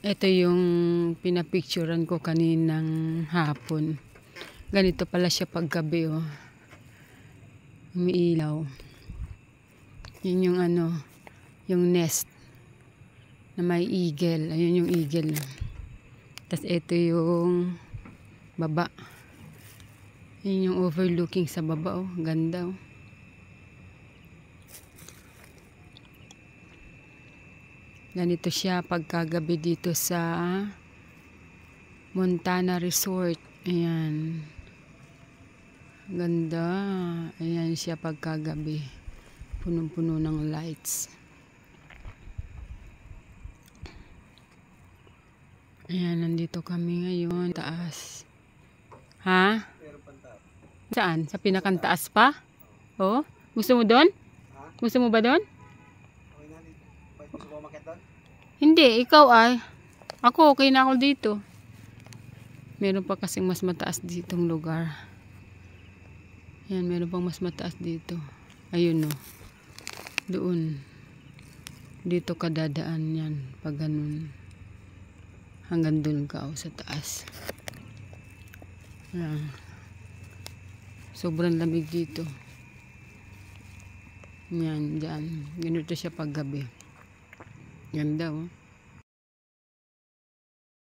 Ito yung pinapicturan ko kaninang hapon. Ganito pala siya paggabi, oh. Umiilaw. Yun yung ano, yung nest na may eagle. Ayun yung eagle. Tapos ito yung baba. Yun yung overlooking sa baba, oh. Ganda, oh. Ganito siya pagkagabi dito sa Montana Resort. Ayan. Ganda. Ayan siya pagkagabi. Punong-puno ng lights. Ayan, nandito kami ngayon. Taas. Ha? Saan? Sa pinakantaas pa? Oh? Gusto mo doon? Gusto mo ba doon? Gusto mo umakyat doon? Hindi, ikaw ay. Ako, okay na ako dito. Meron pa kasing mas mataas ditong lugar. Yan, meron pang mas mataas dito. Ayun, no. Doon. Dito ka dadaan yan. Pag ganun. Hanggang doon ka, oh, sa taas. Yan. Sobrang lamig dito. Yan, dyan. Ganito siya pag gabi. Ganda, oh.